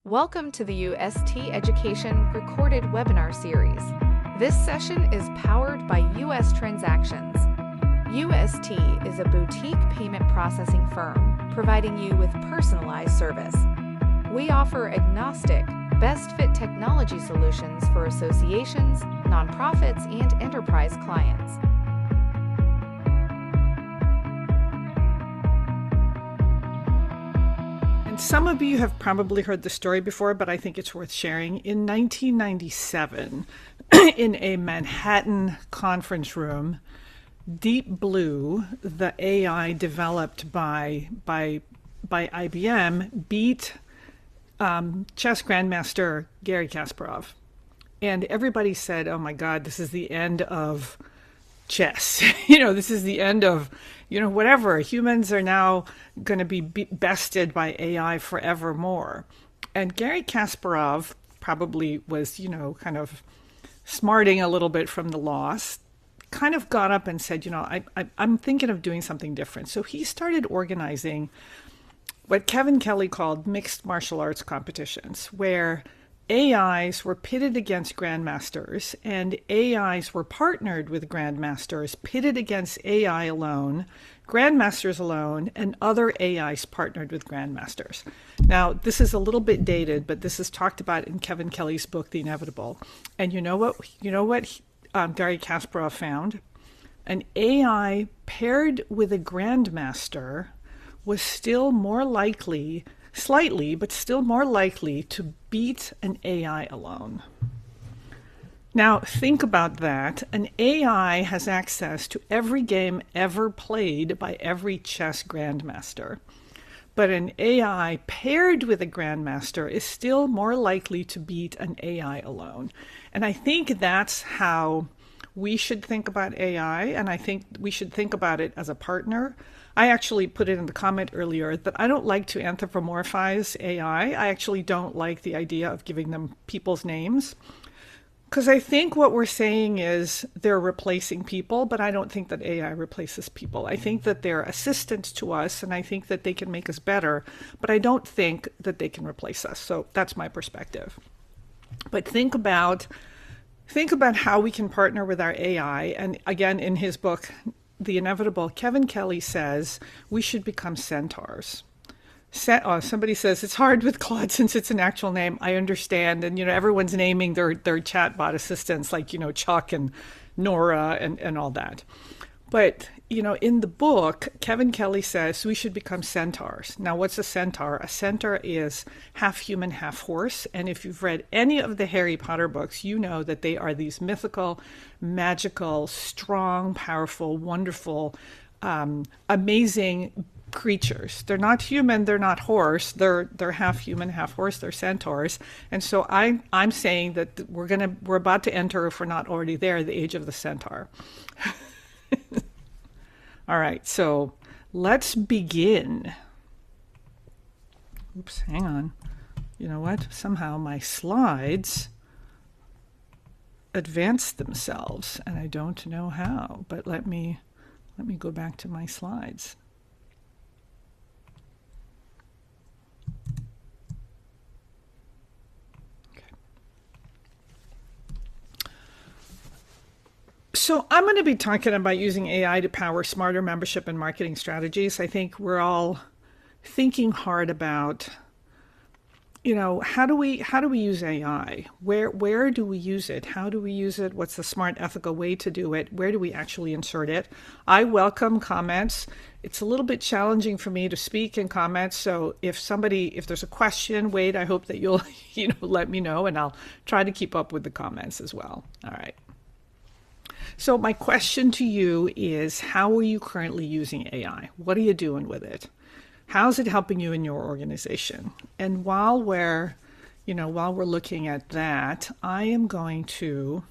Welcome to the UST Education recorded webinar series. This session is powered by US Transactions. UST is a boutique payment processing firm providing you with personalized service. We offer agnostic, best fit technology solutions for associations, nonprofits, and enterprise clients. Some of you have probably heard the story before, but I think it's worth sharing. In 1997, in a Manhattan conference room, Deep Blue, the AI developed by IBM, beat chess grandmaster Garry Kasparov. And everybody said, oh my God, this is the end of chess. This is the end of, whatever. Humans are now going to be bested by AI forevermore. And Garry Kasparov probably was, kind of smarting a little bit from the loss, kind of got up and said, I'm thinking of doing something different. So he started organizing what Kevin Kelly called mixed martial arts competitions, where AIs were pitted against grandmasters, and AIs were partnered with grandmasters, pitted against AI alone, grandmasters alone, and other AIs partnered with grandmasters. Now, this is a little bit dated, but this is talked about in Kevin Kelly's book, The Inevitable. And you know what Garry Kasparov found? An AI paired with a grandmaster was still more likely, slightly, but still more likely to beat an AI alone. Now, think about that. An AI has access to every game ever played by every chess grandmaster. But an AI paired with a grandmaster is still more likely to beat an AI alone. And I think that's how we should think about AI, and I think we should think about it as a partner. I actually put it in the comment earlier that I don't like to anthropomorphize AI. I actually don't like the idea of giving them people's names, because I think what we're saying is they're replacing people, but I don't think that AI replaces people. I think that they're assistants to us, and I think that they can make us better, but I don't think that they can replace us. So that's my perspective. But think about how we can partner with our AI. And again, in his book, The Inevitable, Kevin Kelly says we should become centaurs. Somebody says it's hard with Claude since it's an actual name. I understand. And, everyone's naming their chatbot assistants like, Chuck and Nora and all that. But, in the book, Kevin Kelly says we should become centaurs. Now, what's a centaur? A centaur is half human, half horse. And if you've read any of the Harry Potter books, you know that they are these mythical, magical, strong, powerful, wonderful, amazing creatures. They're not human, they're not horse. They're half human, half horse. They're centaurs. And so I'm saying that we're about to enter, if we're not already there, the age of the centaur. All right, so let's begin. Oops, hang on. You know what? Somehow my slides advanced themselves, and I don't know how, but let me go back to my slides. So I'm going to be talking about using AI to power smarter membership and marketing strategies. I think we're all thinking hard about, how do we use AI? Where do we use it? How do we use it? What's the smart, ethical way to do it? Where do we actually insert it? I welcome comments. It's a little bit challenging for me to speak in comments. So if there's a question, Wade, I hope that you'll, let me know, and I'll try to keep up with the comments as well. All right. So my question to you is, how are you currently using AI? What are you doing with it? How's it helping you in your organization? And while we're looking at that, I am going to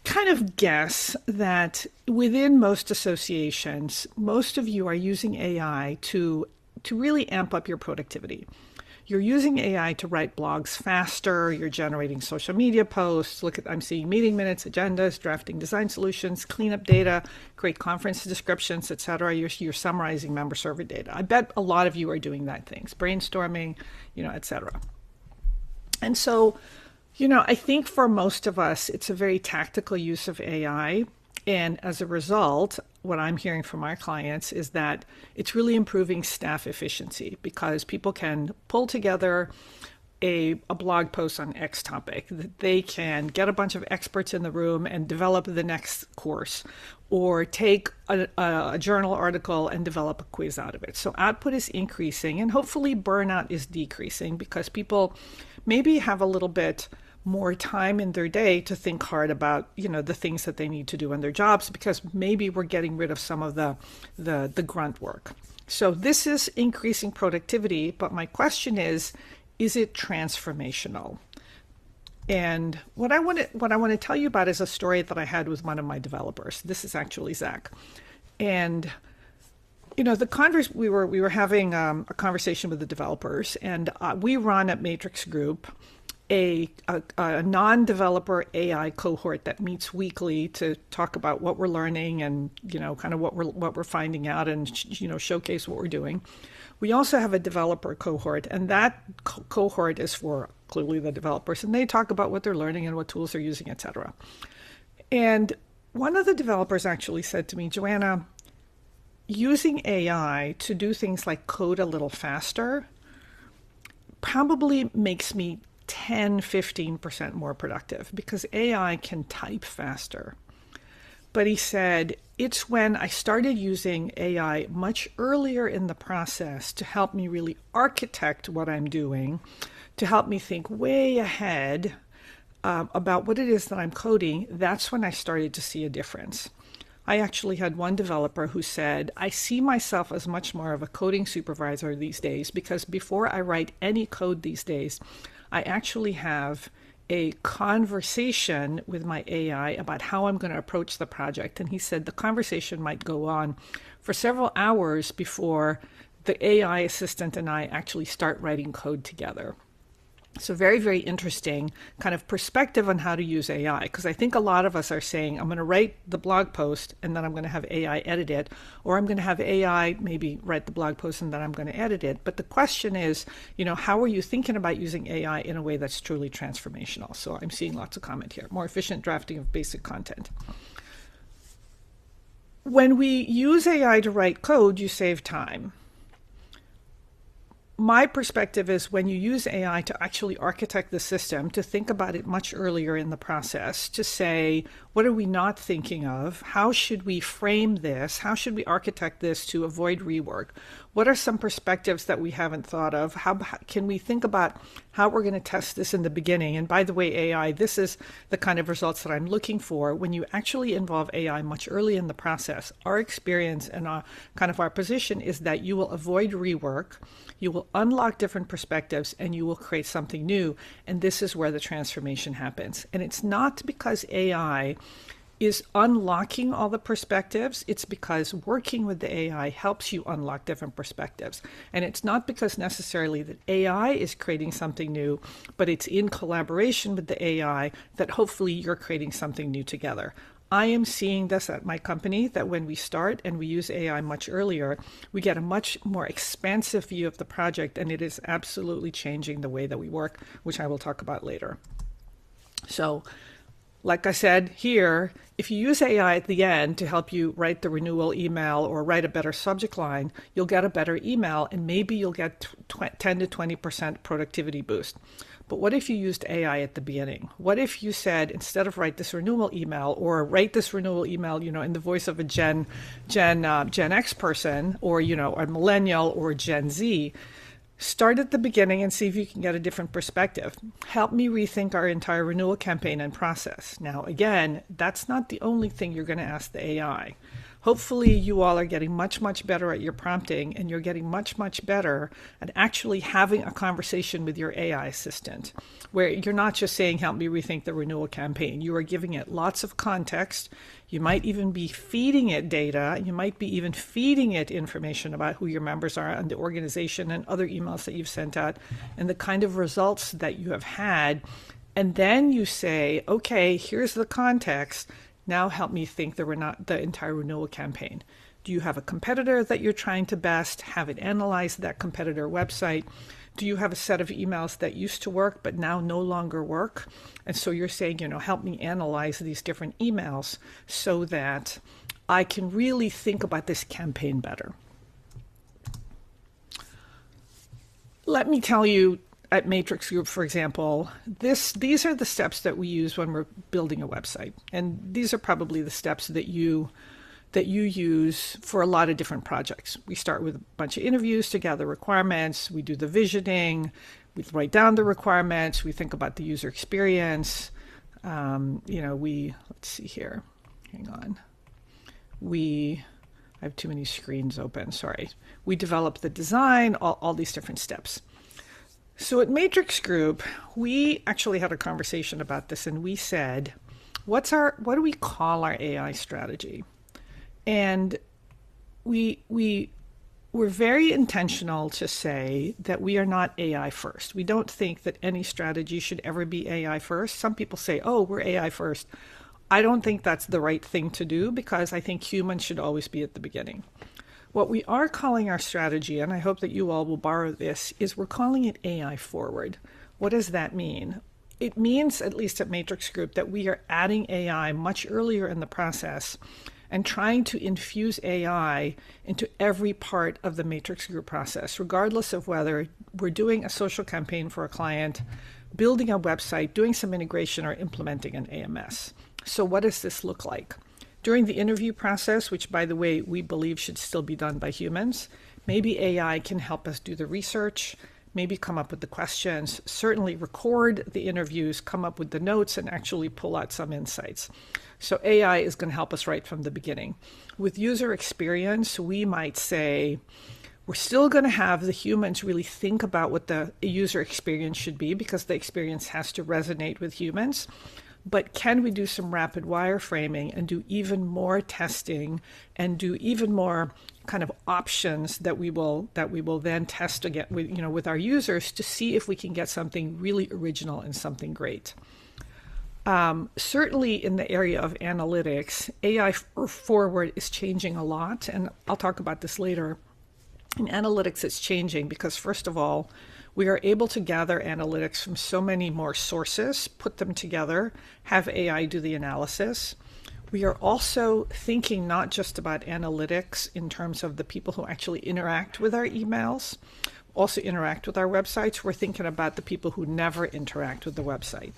kind of guess that within most associations, most of you are using AI to really amp up your productivity. you're using AI to write blogs faster, you're generating social media posts, I'm seeing meeting minutes, agendas, drafting design solutions, clean up data, create conference descriptions, etc. You're summarizing member server data. I bet a lot of you are doing that things, brainstorming, etc. And so, I think for most of us, it's a very tactical use of AI. And as a result, what I'm hearing from our clients is that it's really improving staff efficiency because people can pull together a blog post on X topic. They can get a bunch of experts in the room and develop the next course, or take a journal article and develop a quiz out of it. So output is increasing, and hopefully burnout is decreasing because people maybe have a little bit more time in their day to think hard about, the things that they need to do in their jobs, because maybe we're getting rid of some of the grunt work. So this is increasing productivity, but my question is it transformational? And what I want to tell you about is a story that I had with one of my developers. This is actually Zach. And we were having a conversation with the developers, and we run at Matrix Group a non-developer AI cohort that meets weekly to talk about what we're learning and kind of what we're finding out, and showcase what we're doing. We also have a developer cohort, and that cohort is for clearly the developers, and they talk about what they're learning and what tools they're using, etc. And one of the developers actually said to me, Joanna, using AI to do things like code a little faster probably makes me 10-15% more productive because AI can type faster. But he said, it's when I started using AI much earlier in the process to help me really architect what I'm doing, to help me think way ahead about what it is that I'm coding. That's when I started to see a difference. I actually had one developer who said, I see myself as much more of a coding supervisor these days because before I write any code these days, I actually have a conversation with my AI about how I'm going to approach the project. And he said the conversation might go on for several hours before the AI assistant and I actually start writing code together. So very, very interesting kind of perspective on how to use AI, because I think a lot of us are saying, I'm going to write the blog post and then I'm going to have AI edit it, or I'm going to have AI maybe write the blog post and then I'm going to edit it. But the question is, how are you thinking about using AI in a way that's truly transformational? So I'm seeing lots of comment here. More efficient drafting of basic content. When we use AI to write code, you save time. My perspective is when you use AI to actually architect the system, to think about it much earlier in the process, to say, what are we not thinking of? How should we frame this? How should we architect this to avoid rework? What are some perspectives that we haven't thought of? How can we think about how we're going to test this in the beginning? And by the way, AI, this is the kind of results that I'm looking for. When you actually involve AI much early in the process, our experience and our position is that you will avoid rework, you will unlock different perspectives, and you will create something new. And this is where the transformation happens. And it's not because AI is unlocking all the perspectives. It's because working with the AI helps you unlock different perspectives. And it's not because necessarily that AI is creating something new, but it's in collaboration with the AI that hopefully you're creating something new together. I am seeing this at my company, that when we start and we use AI much earlier, we get a much more expansive view of the project, and it is absolutely changing the way that we work, which I will talk about later. So, like I said here, if you use AI at the end to help you write the renewal email or write a better subject line, you'll get a better email, and maybe you'll get 10 to 20% productivity boost. But what if you used AI at the beginning? What if you said, instead of write this renewal email, or write this renewal email, in the voice of a Gen X person, or, a millennial or Gen Z, start at the beginning and see if you can get a different perspective. Help me rethink our entire renewal campaign and process. Now, again, that's not the only thing you're going to ask the AI. Hopefully you all are getting much, much better at your prompting, and you're getting much, much better at actually having a conversation with your AI assistant, where you're not just saying, help me rethink the renewal campaign. You are giving it lots of context. You might even be feeding it data. You might be even feeding it information about who your members are and the organization and other emails that you've sent out and the kind of results that you have had. And then you say, okay, here's the context. Now help me think the entire renewal campaign. Do you have a competitor that you're trying to best? Have it analyze that competitor website. Do you have a set of emails that used to work but now no longer work? And so you're saying, help me analyze these different emails so that I can really think about this campaign better. Let me tell you, at Matrix Group, for example, these are the steps that we use when we're building a website. And these are probably the steps that you use for a lot of different projects. We start with a bunch of interviews to gather requirements. We do the visioning. We write down the requirements. We think about the user experience. Let's see here. Hang on. I have too many screens open. Sorry. We develop the design, all these different steps. So at Matrix Group, we actually had a conversation about this, and we said, what do we call our AI strategy? And we were very intentional to say that we are not AI first. We don't think that any strategy should ever be AI first. Some people say, oh, we're AI first. I don't think that's the right thing to do, because I think humans should always be at the beginning. What we are calling our strategy, and I hope that you all will borrow this, is we're calling it AI forward. What does that mean? It means, at least at Matrix Group, that we are adding AI much earlier in the process and trying to infuse AI into every part of the Matrix Group process, regardless of whether we're doing a social campaign for a client, building a website, doing some integration, or implementing an AMS. So what does this look like? During the interview process, which, by the way, we believe should still be done by humans, maybe AI can help us do the research, maybe come up with the questions, certainly record the interviews, come up with the notes, and actually pull out some insights. So AI is going to help us right from the beginning. With user experience, we might say, we're still going to have the humans really think about what the user experience should be, because the experience has to resonate with humans. But can we do some rapid wireframing and do even more testing and do even more kind of options that we will then test again with our users to see if we can get something really original and something great. Certainly in the area of analytics, AI forward is changing a lot, and I'll talk about this later. In analytics, it's changing because, first of all, we are able to gather analytics from so many more sources, put them together, have AI do the analysis. We are also thinking not just about analytics in terms of the people who actually interact with our emails, also interact with our websites. We're thinking about the people who never interact with the website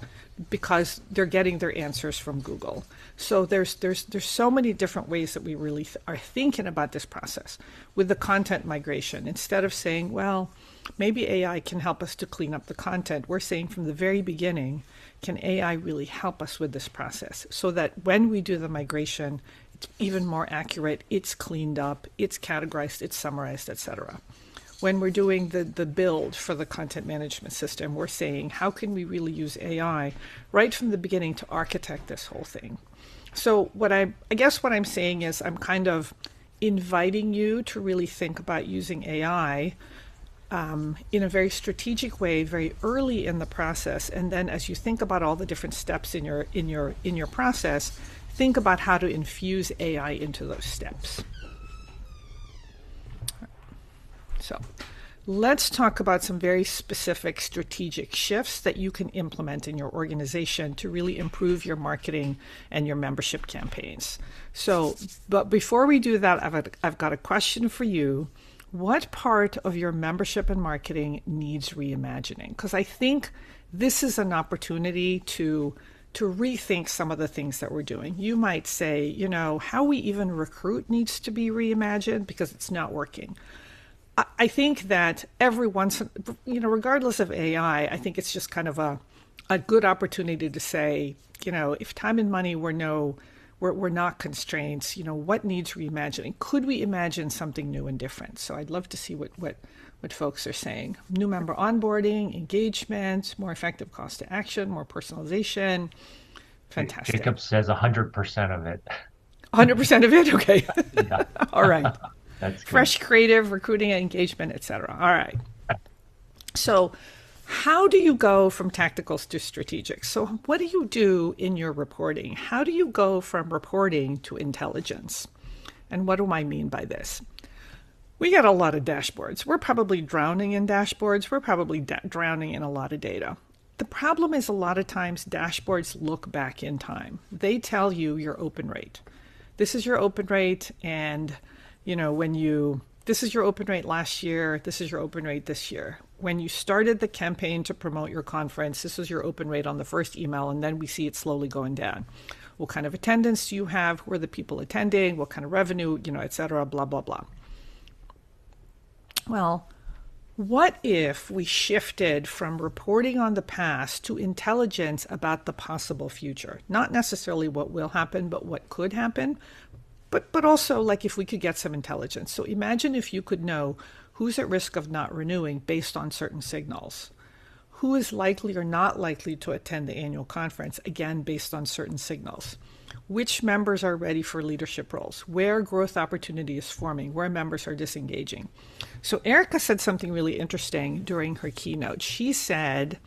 because they're getting their answers from Google. So there's so many different ways that we really are thinking about this process with the content migration. Instead of saying, well, maybe AI can help us to clean up the content, we're saying from the very beginning, can AI really help us with this process so that when we do the migration, it's even more accurate, it's cleaned up, it's categorized, it's summarized, etc. When we're doing the build for the content management system, we're saying, how can we really use AI right from the beginning to architect this whole thing? So I guess what I'm saying is I'm kind of inviting you to really think about using AI in a very strategic way, very early in the process, and then as you think about all the different steps in your process, think about how to infuse AI into those steps. So let's talk about some very specific strategic shifts that you can implement in your organization to really improve your marketing and your membership campaigns. But before we do that, I've got a question for you. What part of your membership and marketing needs reimagining? Because I think this is an opportunity to rethink some of the things that we're doing. You might say, how we even recruit needs to be reimagined because it's not working. I think that every once, regardless of AI, I think it's just kind of a good opportunity to say, if time and money were we're not constraints. What needs reimagining? Could we imagine something new and different? So I'd love to see what folks are saying. New member onboarding, engagement, more effective cost to action, more personalization. Fantastic. Jacob says 100% of it. 100% of it? Okay. Yeah. All right. That's good. Fresh creative, recruiting, engagement, etc. All right. So how do you go from tacticals to strategic? So what do you do in your reporting? How do you go from reporting to intelligence? And what do I mean by this? We get a lot of dashboards. We're probably drowning in dashboards. We're probably drowning in a lot of data. The problem is a lot of times dashboards look back in time. They tell you your open rate. This is your open rate, and this is your open rate last year, this is your open rate this year. When you started the campaign to promote your conference, this was your open rate on the first email, and then we see it slowly going down. What kind of attendance do you have? Who are the people attending? What kind of revenue, et cetera, blah, blah, blah. Well, what if we shifted from reporting on the past to intelligence about the possible future? Not necessarily what will happen, but what could happen. But also, like, if we could get some intelligence. So imagine if you could know who's at risk of not renewing based on certain signals. Who is likely or not likely to attend the annual conference, again, based on certain signals. Which members are ready for leadership roles? Where growth opportunity is forming? Where members are disengaging? So Erica said something really interesting during her keynote. She said,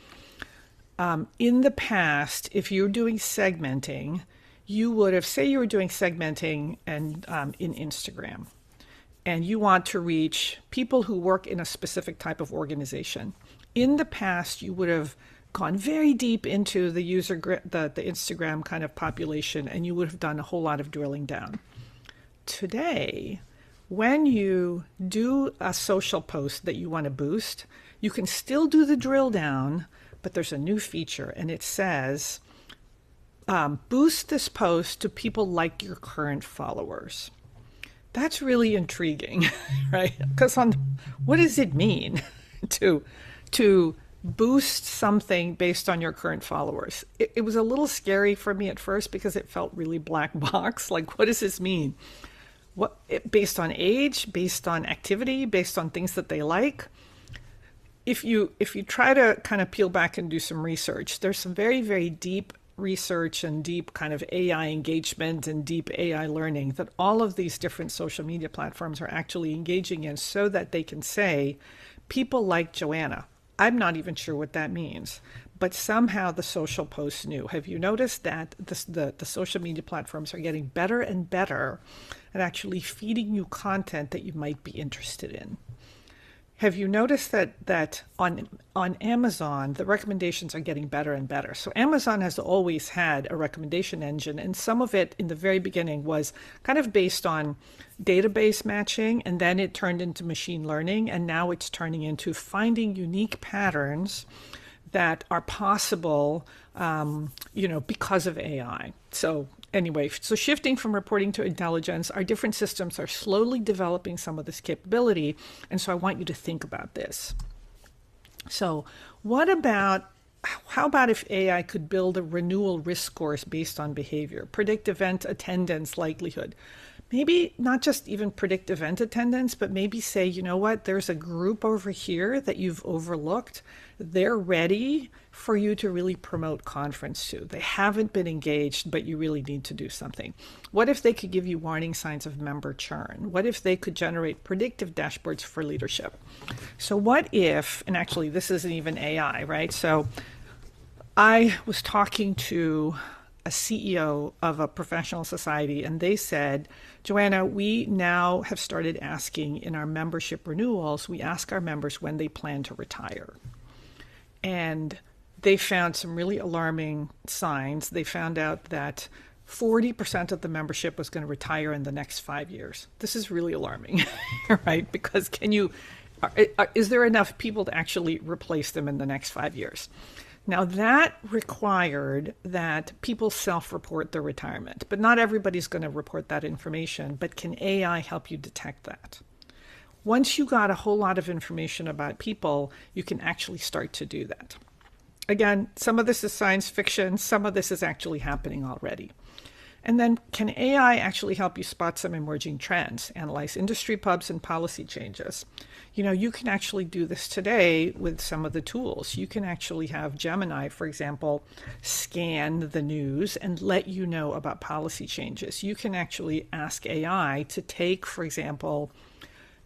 in the past, if you're doing segmenting, you would have, say you were doing segmenting and in Instagram, and you want to reach people who work in a specific type of organization. In the past, you would have gone very deep into the the Instagram kind of population, and you would have done a whole lot of drilling down. Today, when you do a social post that you want to boost, you can still do the drill down, but there's a new feature, and it says, boost this post to people like your current followers. That's really intriguing, right? Because what does it mean to boost something based on your current followers? It was a little scary for me at first because it felt really black box. Like, what does this mean? Based on age, based on activity, based on things that they like? If you try to kind of peel back and do some research, there's some very, very deep research and deep kind of AI engagement and deep AI learning that all of these different social media platforms are actually engaging in so that they can say, people like Joanna. I'm not even sure what that means, but somehow the social posts knew. Have you noticed that the social media platforms are getting better and better at actually feeding you content that you might be interested in? Have you noticed that on Amazon, the recommendations are getting better and better? So Amazon has always had a recommendation engine, and some of it in the very beginning was kind of based on database matching, and then it turned into machine learning, and now it's turning into finding unique patterns that are possible, because of AI. So anyway, so shifting from reporting to intelligence, our different systems are slowly developing some of this capability. And so I want you to think about this. So how about if AI could build a renewal risk scores based on behavior, predict event attendance likelihood? Maybe not just even predict event attendance, but maybe say, you know what, there's a group over here that you've overlooked. They're ready for you to really promote conference to. They haven't been engaged, but you really need to do something. What if they could give you warning signs of member churn? What if they could generate predictive dashboards for leadership? So what if, and actually this isn't even AI, right? So I was talking to a CEO of a professional society, and they said, Joanna, we now have started asking in our membership renewals, we ask our members when they plan to retire. And they found some really alarming signs. They found out that 40% of the membership was going to retire in the next 5 years. This is really alarming, right? Because is there enough people to actually replace them in the next 5 years? Now, that required that people self-report their retirement, but not everybody's going to report that information. But can AI help you detect that? Once you got a whole lot of information about people, you can actually start to do that. Again, some of this is science fiction. Some of this is actually happening already. And then can AI actually help you spot some emerging trends, analyze industry pubs and policy changes? You can actually do this today with some of the tools. You can actually have Gemini, for example, scan the news and let you know about policy changes. You can actually ask AI to take, for example,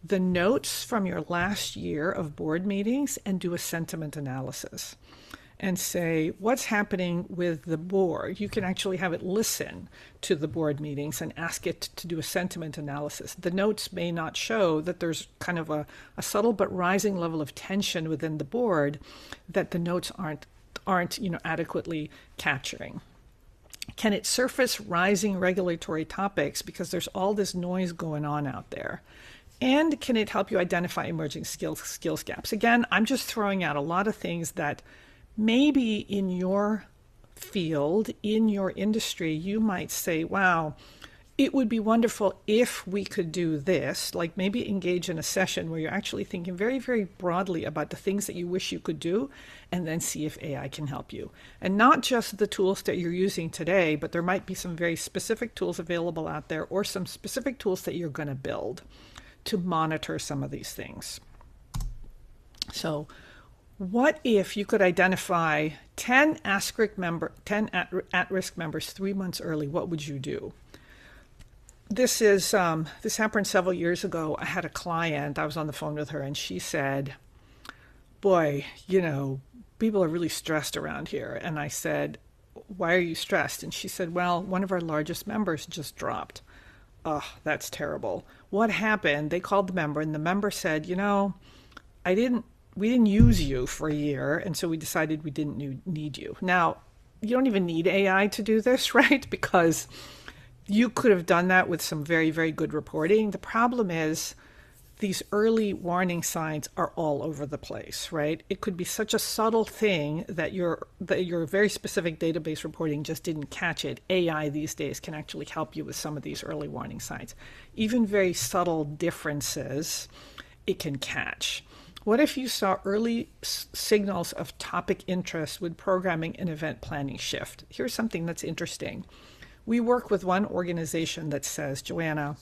the notes from your last year of board meetings and do a sentiment analysis and say, what's happening with the board? You can actually have it listen to the board meetings and ask it to do a sentiment analysis. The notes may not show that there's kind of a subtle but rising level of tension within the board that the notes aren't adequately capturing. Can it surface rising regulatory topics because there's all this noise going on out there? And can it help you identify emerging skills gaps? Again, I'm just throwing out a lot of things that maybe in your field, in your industry, you might say, wow, it would be wonderful if we could do this, like maybe engage in a session where you're actually thinking very, very broadly about the things that you wish you could do, and then see if AI can help you. And not just the tools that you're using today, but there might be some very specific tools available out there, or some specific tools that you're going to build to monitor some of these things. So what if you could identify 10 at-risk members 3 months early? What would you do? This happened several years ago. I had a client, I was on the phone with her, and she said, boy, people are really stressed around here. And I said, why are you stressed? And she said, well, one of our largest members just dropped. Oh, that's terrible. What happened? They called the member, and the member said, we didn't use you for a year, and so we decided we didn't need you. Now, you don't even need AI to do this, right? Because you could have done that with some very, very good reporting. The problem is these early warning signs are all over the place, right? It could be such a subtle thing that your very specific database reporting just didn't catch it. AI these days can actually help you with some of these early warning signs. Even very subtle differences, it can catch. What if you saw early signals of topic interest with programming and event planning shift? Here's something that's interesting. We work with one organization that says, Joanna,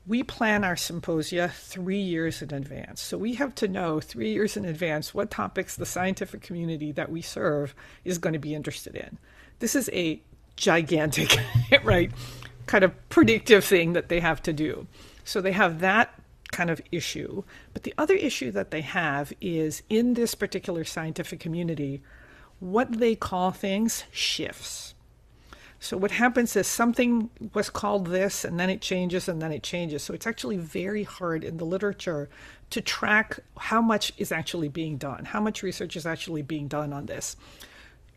we plan our symposia 3 years in advance. So we have to know 3 years in advance what topics the scientific community that we serve is going to be interested in. This is a gigantic, right, kind of predictive thing that they have to do. So they have that kind of issue. But the other issue that they have is in this particular scientific community, what they call things shifts. So what happens is something was called this, and then it changes, and then it changes. So it's actually very hard in the literature to track how much is actually being done, how much research is actually being done on this.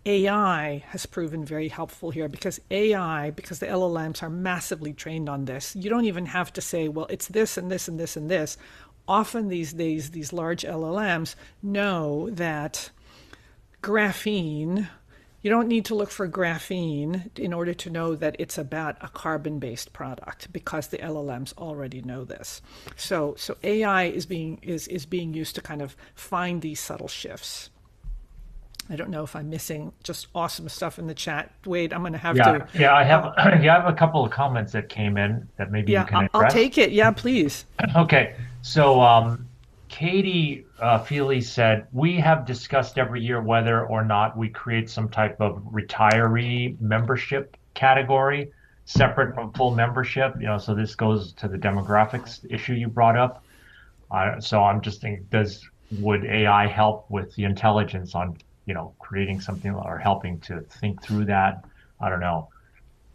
AI has proven very helpful here because the LLMs are massively trained on this. You don't even have to say, well, it's this and this and this and this. Often these days, these large LLMs know that graphene, you don't need to look for graphene in order to know that it's about a carbon-based product because the LLMs already know this. So AI is being used to kind of find these subtle shifts. I don't know if I'm missing just awesome stuff in the chat. Wade, I'm going to have to. Yeah, I have I have a couple of comments that came in that maybe you can address. I'll take it. Yeah, please. Okay, so Katie Feely said, we have discussed every year whether or not we create some type of retiree membership category separate from full membership. So this goes to the demographics issue you brought up. So I'm just thinking, would AI help with the intelligence on creating something or helping to think through that? I don't know.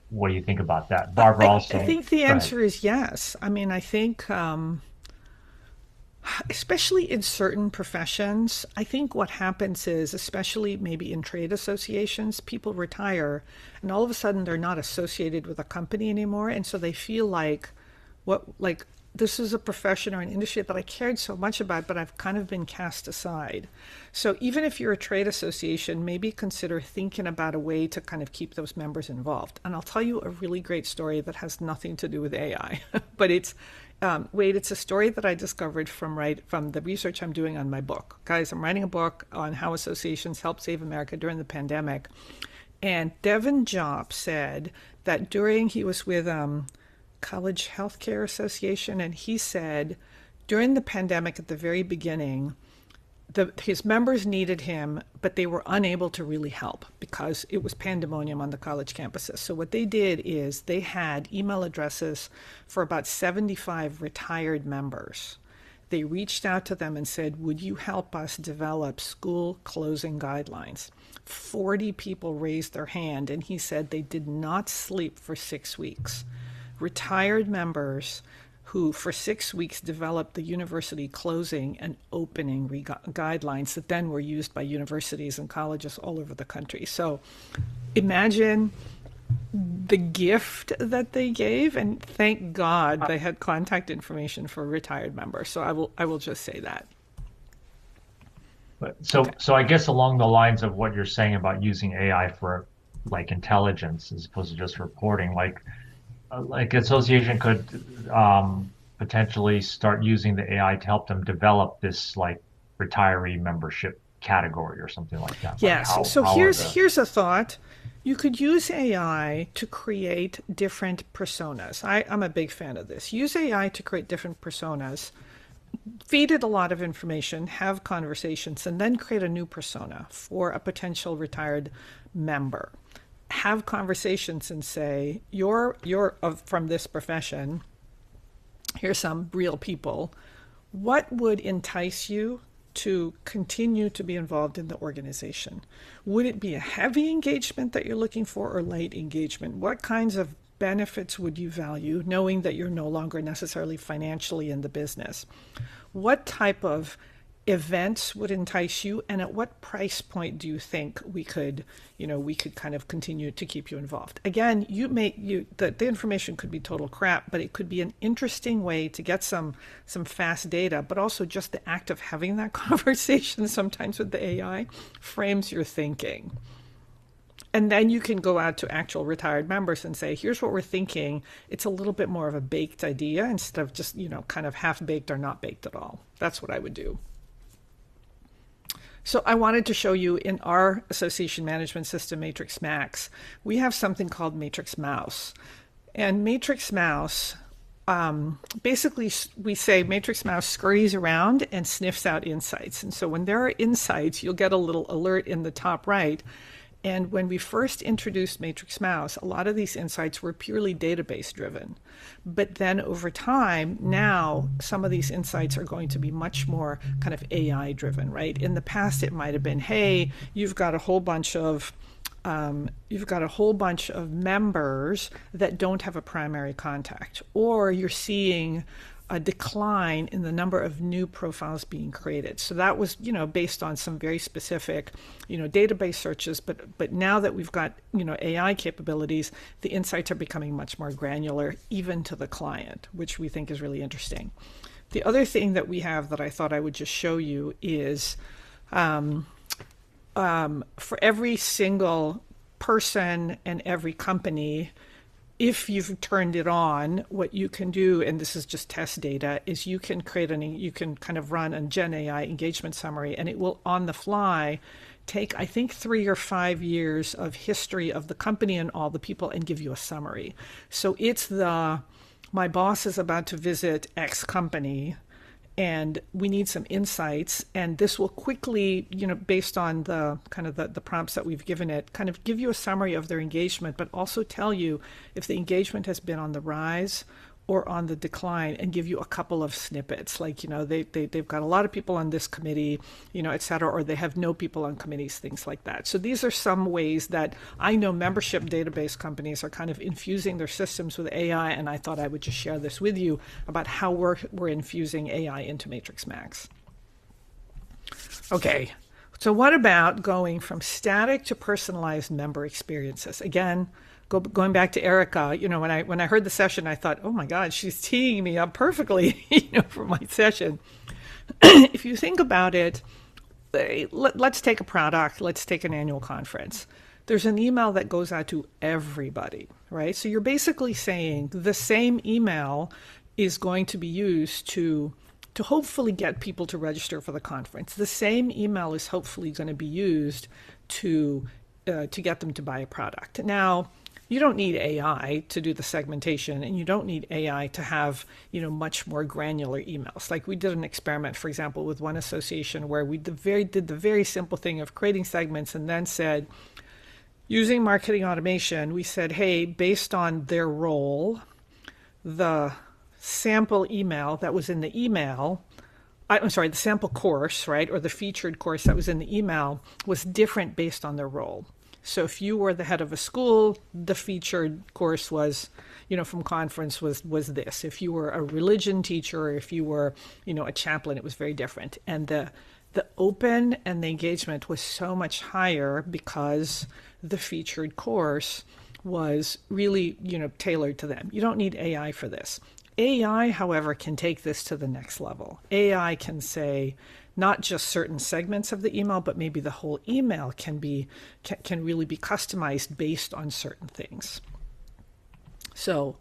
What do you think about that? Barbara also. I think the answer is yes. I mean, I think, especially in certain professions, I think what happens is, especially maybe in trade associations, people retire and all of a sudden they're not associated with a company anymore. And so they feel like this is a profession or an industry that I cared so much about, but I've kind of been cast aside. So even if you're a trade association, maybe consider thinking about a way to kind of keep those members involved. And I'll tell you a really great story that has nothing to do with AI, but it's, Wade, it's a story that I discovered from the research I'm doing on my book. Guys, I'm writing a book on how associations helped save America during the pandemic. And Devin Jopp said that during he was with College Healthcare Association, and he said during the pandemic at the very beginning, his members needed him, but they were unable to really help because it was pandemonium on the college campuses. So what they did is they had email addresses for about 75 retired members. They reached out to them and said, would you help us develop school closing guidelines? 40 people raised their hand, and he said they did not sleep for 6 weeks. Retired members who for 6 weeks developed the university closing and opening guidelines that then were used by universities and colleges all over the country. So imagine the gift that they gave, and thank God they had contact information for retired members. So I will just say that. So I guess along the lines of what you're saying about using AI for like intelligence as opposed to just reporting, like association could potentially start using the AI to help them develop this like retiree membership category or something like that. Yes. Like so here's a thought. You could use AI to create different personas. I'm a big fan of this. Use AI to create different personas, feed it a lot of information, have conversations, and then create a new persona for a potential retired member. Have conversations and say, you're from this profession. Here's some real people. What would entice you to continue to be involved in the organization? Would it be a heavy engagement that you're looking for or light engagement? What kinds of benefits would you value, knowing that you're no longer necessarily financially in the business? What type of events would entice you, and at what price point do you think we could kind of continue to keep you involved? Again, the information could be total crap, but it could be an interesting way to get some fast data, but also just the act of having that conversation sometimes with the AI frames your thinking. And then you can go out to actual retired members and say, here's what we're thinking. It's a little bit more of a baked idea instead of just, kind of half baked or not baked at all. That's what I would do. So I wanted to show you in our association management system, Matrix Max, we have something called Matrix Mouse. And Matrix Mouse, basically we say Matrix Mouse scurries around and sniffs out insights. And so when there are insights, you'll get a little alert in the top right. And when we first introduced Matrix Mouse, a lot of these insights were purely database driven. But then over time, now some of these insights are going to be much more kind of AI driven, right? In the past, it might have been, hey, you've got a whole bunch of members that don't have a primary contact, or you're seeing a decline in the number of new profiles being created. So that was, based on some very specific, database searches. But now that we've got, AI capabilities, the insights are becoming much more granular, even to the client, which we think is really interesting. The other thing that we have that I thought I would just show you is for every single person and every company, if you've turned it on, what you can do, and this is just test data, is you can kind of run a Gen AI engagement summary, and it will on the fly take, I think, 3 or 5 years of history of the company and all the people and give you a summary. So it's my boss is about to visit X company, and we need some insights, and this will quickly, based on the kind of the prompts that we've given it, kind of give you a summary of their engagement, but also tell you if the engagement has been on the rise or on the decline, and give you a couple of snippets, like, they've got a lot of people on this committee, et cetera, or they have no people on committees, things like that. So these are some ways that I know membership database companies are kind of infusing their systems with AI, and I thought I would just share this with you about how we're infusing AI into Matrix Max. Okay, so what about going from static to personalized member experiences? Again, going back to Erica, when I heard the session, I thought, oh my God, she's teeing me up perfectly, for my session. If you think about it, let's take a product, let's take an annual conference. There's an email that goes out to everybody, right? So you're basically saying the same email is going to be used to hopefully get people to register for the conference. The same email is hopefully going to be used to to get them to buy a product. Now, you don't need AI to do the segmentation, and you don't need AI to have, much more granular emails. Like we did an experiment, for example, with one association where we did the very simple thing of creating segments and then said, using marketing automation, we said, hey, based on their role, the sample email that was in the email, the sample course, right, or the featured course that was in the email was different based on their role. So if you were the head of a school, the featured course was, from conference was this. If you were a religion teacher, or if you were, a chaplain, it was very different. And the open and the engagement was so much higher because the featured course was really, tailored to them. You don't need AI for this. AI, however, can take this to the next level. AI can say not just certain segments of the email, but maybe the whole email can really be customized based on certain things. So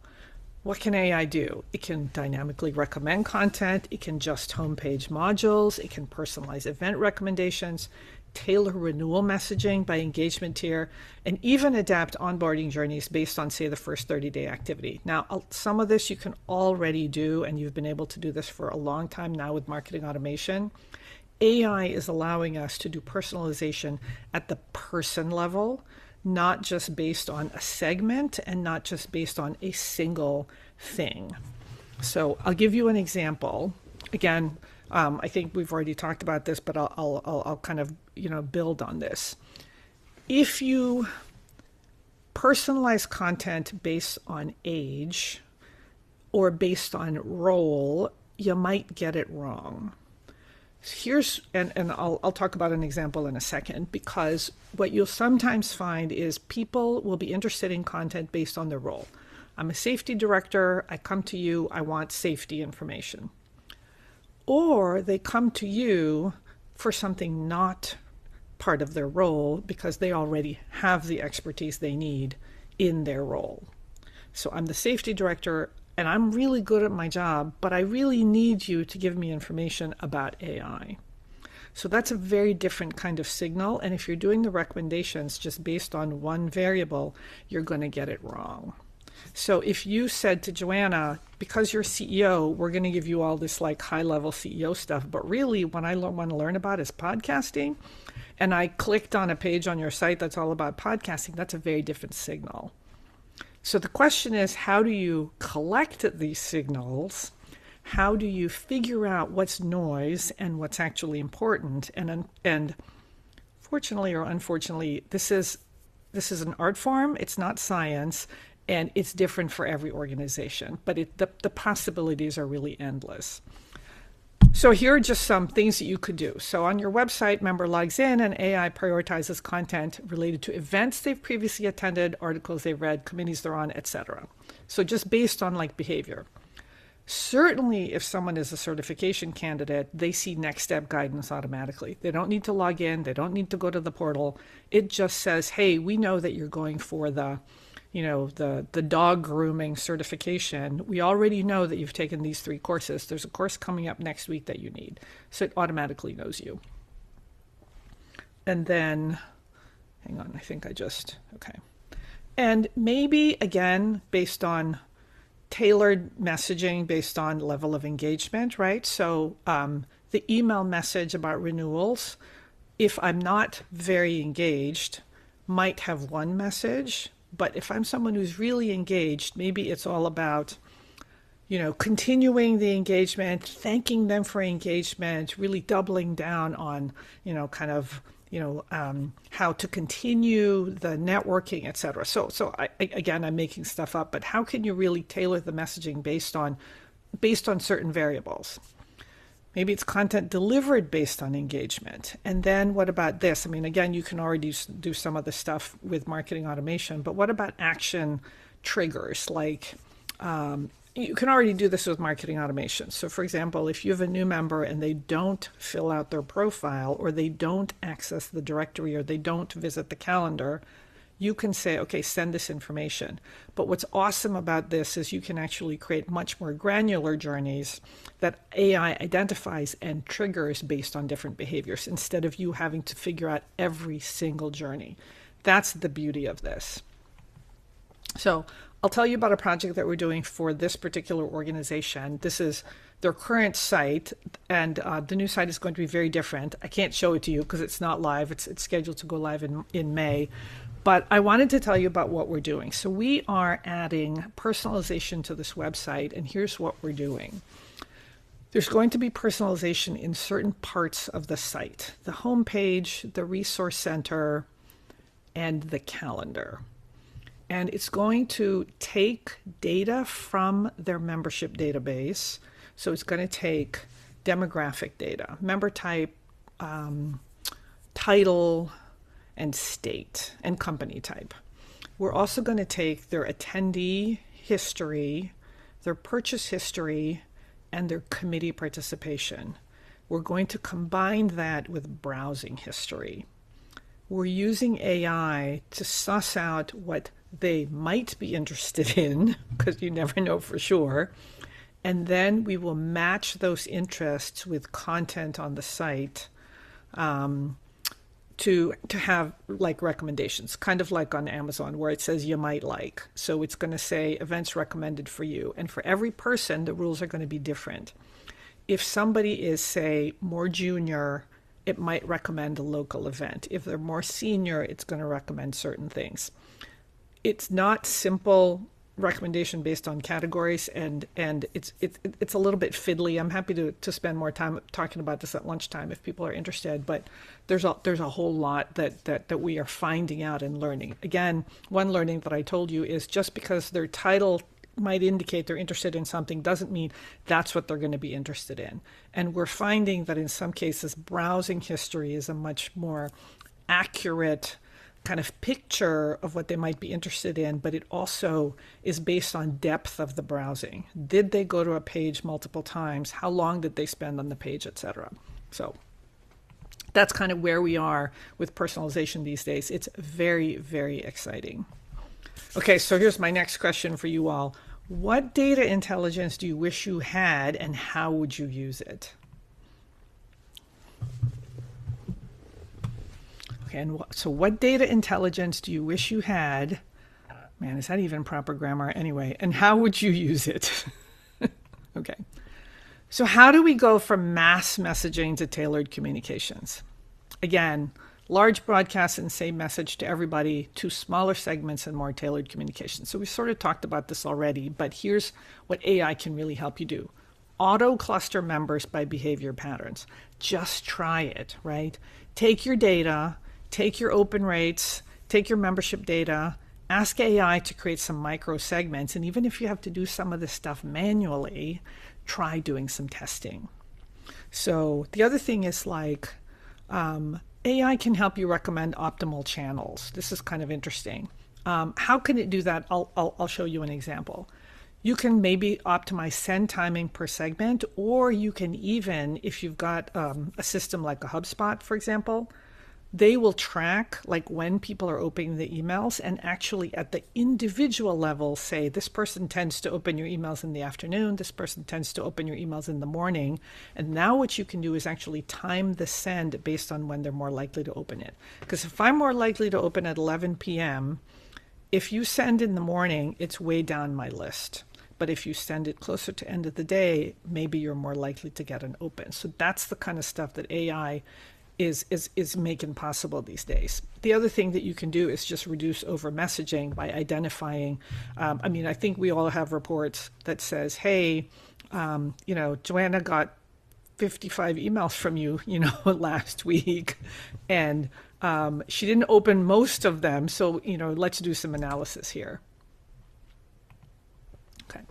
what can AI do? It can dynamically recommend content. It can adjust homepage modules. It can personalize event recommendations, tailor renewal messaging by engagement tier, and even adapt onboarding journeys based on, say, the first 30-day activity. Now, some of this you can already do, and you've been able to do this for a long time now with marketing automation. AI is allowing us to do personalization at the person level, not just based on a segment and not just based on a single thing. So I'll give you an example. Again, I think we've already talked about this, but I'll kind of build on this. If you personalize content based on age or based on role, you might get it wrong. I'll talk about an example in a second, because what you'll sometimes find is people will be interested in content based on their role. I'm a safety director. I come to you. I want safety information. Or they come to you for something not part of their role because they already have the expertise they need in their role. So I'm the safety director and I'm really good at my job, but I really need you to give me information about AI. So that's a very different kind of signal. And if you're doing the recommendations just based on one variable, you're going to get it wrong. So if you said to Joanna, because you're CEO, we're going to give you all this like high-level CEO stuff, but really what I want to learn about is podcasting, and I clicked on a page on your site that's all about podcasting, that's a very different signal. So the question is, how do you collect these signals? How do you figure out what's noise and what's actually important? And fortunately or unfortunately, this is an art form. It's not science, and it's different for every organization. But the possibilities are really endless. So here are just some things that you could do. So on your website, member logs in and AI prioritizes content related to events they've previously attended, articles they've read, committees they're on, etc. So just based on like behavior. Certainly, if someone is a certification candidate, they see next step guidance automatically. They don't need to log in. They don't need to go to the portal. It just says, hey, we know that you're going for the dog grooming certification. We already know that you've taken these 3 courses. There's a course coming up next week that you need. So it automatically knows you. And then, hang on, I think okay. And maybe, again, based on tailored messaging, based on level of engagement, right? So the email message about renewals, if I'm not very engaged, might have one message. But if I'm someone who's really engaged, maybe it's all about, continuing the engagement, thanking them for engagement, really doubling down on, how to continue the networking, et cetera. So again, I'm making stuff up, but how can you really tailor the messaging based on certain variables? Maybe it's content delivered based on engagement. And then what about this? I mean, again, you can already do some of the stuff with marketing automation, but what about action triggers? Like you can already do this with marketing automation. So for example, if you have a new member and they don't fill out their profile, or they don't access the directory, or they don't visit the calendar, you can say, okay, send this information. But what's awesome about this is you can actually create much more granular journeys that AI identifies and triggers based on different behaviors, instead of you having to figure out every single journey. That's the beauty of this. So I'll tell you about a project that we're doing for this particular organization. This is their current site, and the new site is going to be very different. I can't show it to you because it's not live. It's scheduled to go live in May. But I wanted to tell you about what we're doing. So we are adding personalization to this website, and here's what we're doing. There's going to be personalization in certain parts of the site: the homepage, the resource center, and the calendar. And it's going to take data from their membership database. So it's going to take demographic data, member type, title, and state, and company type. We're also going to take their attendee history, their purchase history, and their committee participation. We're going to combine that with browsing history. We're using AI to suss out what they might be interested in, because you never know for sure. And then we will match those interests with content on the site to have like recommendations, kind of like on Amazon where it says you might like. So it's going to say events recommended for you. And for every person, the rules are going to be different. If somebody is, say, more junior, it might recommend a local event. If they're more senior, it's going to recommend certain things. It's not simple recommendation based on categories, and it's a little bit fiddly. I'm happy to spend more time talking about this at lunchtime if people are interested, but there's a whole lot that we are finding out and learning. Again, one learning that I told you is just because their title might indicate they're interested in something doesn't mean that's what they're going to be interested in. And we're finding that in some cases, browsing history is a much more accurate kind of picture of what they might be interested in, but it also is based on depth of the browsing. Did they go to a page multiple times? How long did they spend on the page, etc.? So that's kind of where we are with personalization these days. It's very, very exciting. Okay, so here's my next question for you all. What data intelligence do you wish you had, and how would you use it? And so what data intelligence do you wish you had? Man, is that even proper grammar? Anyway, and how would you use it? Okay. So how do we go from mass messaging to tailored communications? Again, large broadcasts and same message to everybody, to smaller segments and more tailored communications. So we sort of talked about this already, but here's what AI can really help you do. Auto cluster members by behavior patterns. Just try it, right? Take your data, take your open rates, take your membership data, ask AI to create some micro segments. And even if you have to do some of this stuff manually, try doing some testing. So the other thing is like AI can help you recommend optimal channels. This is kind of interesting. How can it do that? I'll show you an example. You can maybe optimize send timing per segment, or you can even, if you've got a system like a HubSpot, for example, they will track like when people are opening the emails and actually at the individual level say, this person tends to open your emails in the afternoon, this person tends to open your emails in the morning. And now what you can do is actually time the send based on when they're more likely to open it. Because if I'm more likely to open at 11 p.m., if you send in the morning, it's way down my list. But if you send it closer to end of the day, maybe you're more likely to get an open. So that's the kind of stuff that AI is making possible these days. The other thing that you can do is just reduce over messaging by identifying. I think we all have reports that says, hey, Joanna got 55 emails from you, last week, and she didn't open most of them. So, let's do some analysis here. Okay.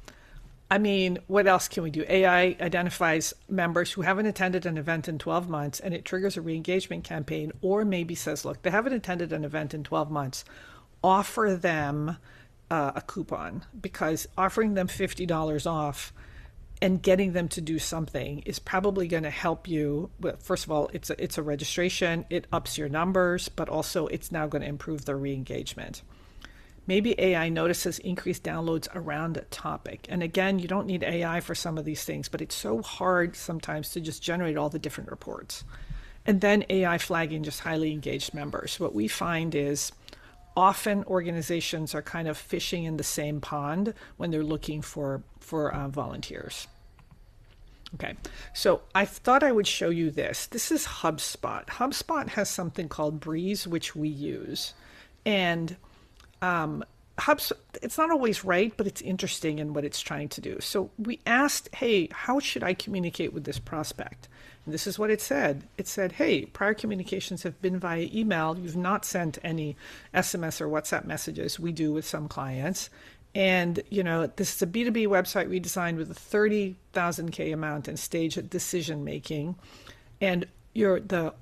What else can we do? AI identifies members who haven't attended an event in 12 months, and it triggers a re-engagement campaign, or maybe says, look, they haven't attended an event in 12 months. Offer them a coupon, because offering them $50 off and getting them to do something is probably going to help you. First of all, it's a registration. It ups your numbers, but also it's now going to improve their re-engagement. Maybe AI notices increased downloads around a topic. And again, you don't need AI for some of these things, but it's so hard sometimes to just generate all the different reports. And then AI flagging just highly engaged members. What we find is often organizations are kind of fishing in the same pond when they're looking for volunteers. Okay, so I thought I would show you this. This is HubSpot. HubSpot has something called Breeze, which we use. And it's not always right, but it's interesting in what it's trying to do. So we asked, hey, how should I communicate with this prospect? And this is what it said. It said, hey, prior communications have been via email. You've not sent any SMS or WhatsApp messages. We do with some clients. And, this is a B2B website redesigned with a 30,000 K amount and stage decision making. And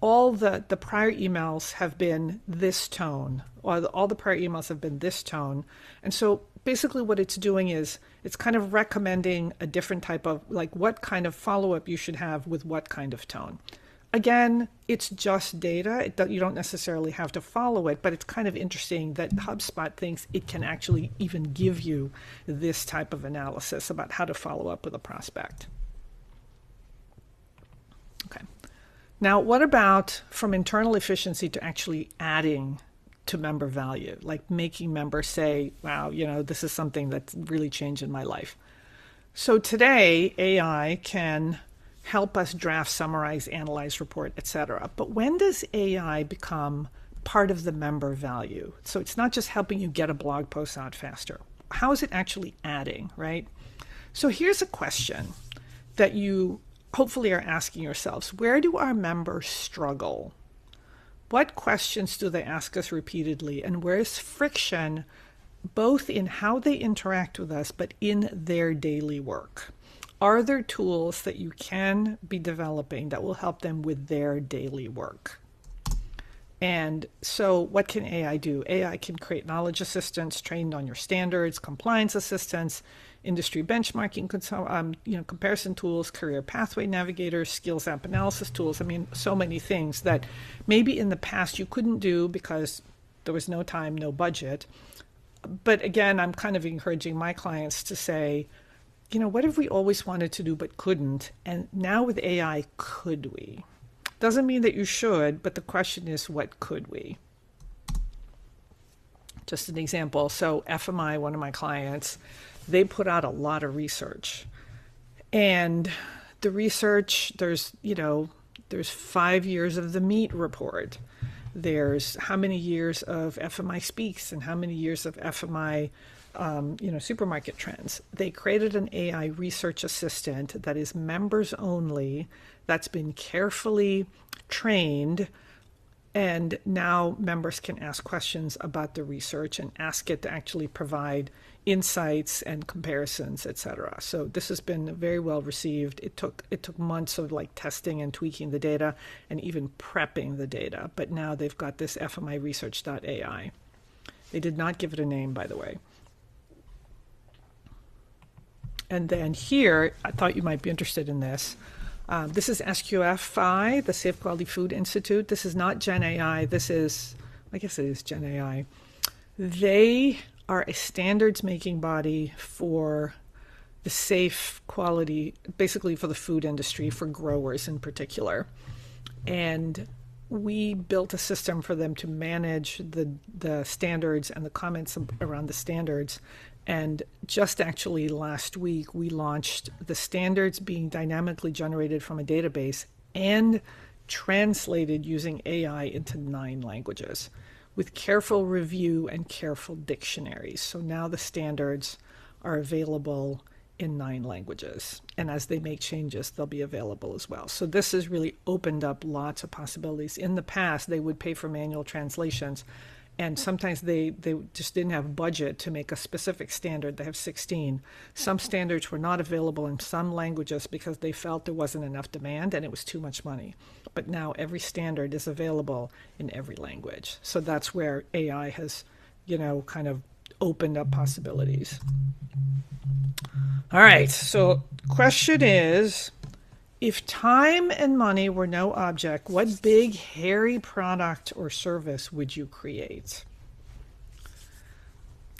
all the prior emails have been this tone, or all the prior emails have been this tone. And so basically what it's doing is it's kind of recommending a different type of, like, what kind of follow-up you should have with what kind of tone. Again, it's just data. You don't necessarily have to follow it, but it's kind of interesting that HubSpot thinks it can actually even give you this type of analysis about how to follow up with a prospect. Okay. Now, what about from internal efficiency to actually adding to member value, like making members say, wow, this is something that's really changed in my life. So today, AI can help us draft, summarize, analyze, report, etc. But when does AI become part of the member value? So it's not just helping you get a blog post out faster. How is it actually adding, right? So here's a question that you hopefully are asking yourselves. Where do our members struggle? What questions do they ask us repeatedly? And where's friction, both in how they interact with us, but in their daily work? Are there tools that you can be developing that will help them with their daily work? And so what can AI do? AI can create knowledge assistants trained on your standards, compliance assistants, industry benchmarking, comparison tools, career pathway navigators, skills app analysis tools. I mean, so many things that maybe in the past you couldn't do because there was no time, no budget. But again, I'm kind of encouraging my clients to say, what have we always wanted to do but couldn't? And now with AI, could we? Doesn't mean that you should, but the question is, what could we? Just an example. So FMI, one of my clients, they put out a lot of research. And the research, there's 5 years of the MEET report. There's how many years of FMI Speaks and how many years of FMI supermarket trends. They created an AI research assistant that is members only, that's been carefully trained, and now members can ask questions about the research and ask it to actually provide insights and comparisons, etc. So this has been very well received. It took months of testing and tweaking the data and even prepping the data, but now they've got this FMI research.ai. They did not give it a name, by the way. And then here, I thought you might be interested in this. This is SQFI, the Safe Quality Food Institute. This is not Gen AI. I guess it is Gen AI. They are a standards making body for the safe quality, basically for the food industry, for growers in particular. And we built a system for them to manage the standards and the comments around the standards. And just actually last week, we launched the standards being dynamically generated from a database and translated using AI into 9 languages with careful review and careful dictionaries. So now the standards are available in 9 languages. And as they make changes, they'll be available as well. So this has really opened up lots of possibilities. In the past, they would pay for manual translations. And sometimes they just didn't have budget to make a specific standard. They have 16. Some standards were not available in some languages because they felt there wasn't enough demand and it was too much money. But now every standard is available in every language. So that's where AI has, kind of opened up possibilities. All right, so question is, if time and money were no object, what big, hairy product or service would you create?